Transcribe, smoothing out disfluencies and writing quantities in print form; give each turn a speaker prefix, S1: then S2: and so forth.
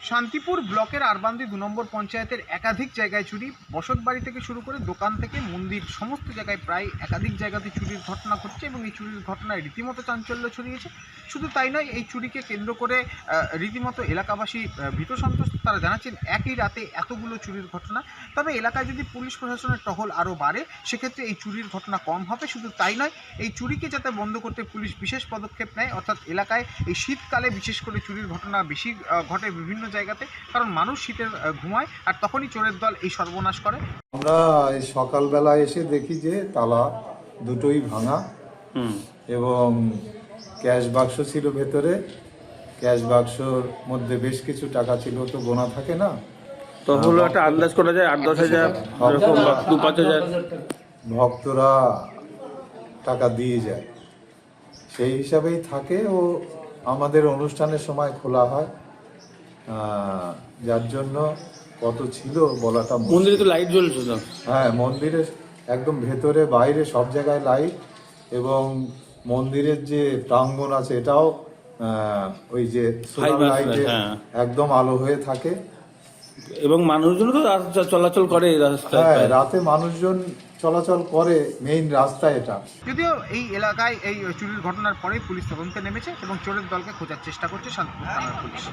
S1: শান্তিপুর ব্লকের আরবান্দি ২ নম্বর পঞ্চায়েতের একাধিক জায়গায় চুরি। বসতবাড়ি থেকে শুরু করে দোকান থেকে মন্দির সমস্ত জায়গায় প্রায় একাধিক জায়গাতে চুরির ঘটনা ঘটছে এবং এই চুরির ঘটনায় রীতিমতো চাঞ্চল্য ছড়িয়েছে। শুধু তাই নয়, এই চুরিকে কেন্দ্র করে রীতিমতো এলাকাবাসী ভীত সন্ত্রস্ত। তারা জানাচ্ছেন একই রাতে এতগুলো চুরির ঘটনা। তবে এলাকায় যদি পুলিশ প্রশাসনের টহল আরও বাড়ে সেক্ষেত্রে এই চুরির ঘটনা কম হবে। শুধু তাই নয়, এই চুরিকে যাতে বন্ধ করতে পুলিশ বিশেষ পদক্ষেপ নেয়, অর্থাৎ এলাকায় এই শীতকালে বিশেষ করে চুরির ঘটনা বেশি ঘটে বিভিন্ন জায়গাতে, কারণ মানুষ শীতে ঘুমায় আর তখনই চোরের দল এই সর্বনাশ করে।
S2: আমরা এই সকালবেলা এসে দেখি যে তালা দুটোই ভাঙা এবং ক্যাশ বাক্স ছিল ভেতরে। ক্যাশ বাক্সর মধ্যে বেশ কিছু টাকা ছিল, তো গোনা থাকে না,
S3: তো হলো একটা আন্দাজ করা যায় ৮-১০ হাজার, এরকম ২-৫ হাজার
S2: ভক্তরা টাকা দিয়ে যায়, সেই হিসাবেই থাকে। ও আমাদের অনুষ্ঠানের সময় খোলা হয়, যার জন্য কত ছিল বলাটা মুশকিল।
S3: মন্দিরে তো লাইট জ্বলছে তো।
S2: হ্যাঁ, মন্দিরের একদম ভেতরে বাইরে সব জায়গায় লাইট, এবং মন্দিরের যে প্রাঙ্গণ আছে এটাও ওই যে সোলার লাইটে একদম আলো হয়ে থাকে।
S3: এবং মানুষজন তো রাস্তা চলাচল করে এই রাস্তায়।
S2: হ্যাঁ, রাতে মানুষজন চলাচল করে, মেইন রাস্তা এটা।
S1: যদিও এই এলাকায় এই চুরির ঘটনার পরেই পুলিশ তদন্তে নেমেছে এবং চোরের দলকে খোঁজার চেষ্টা করছে শান্তিপুর থানার পুলিশ।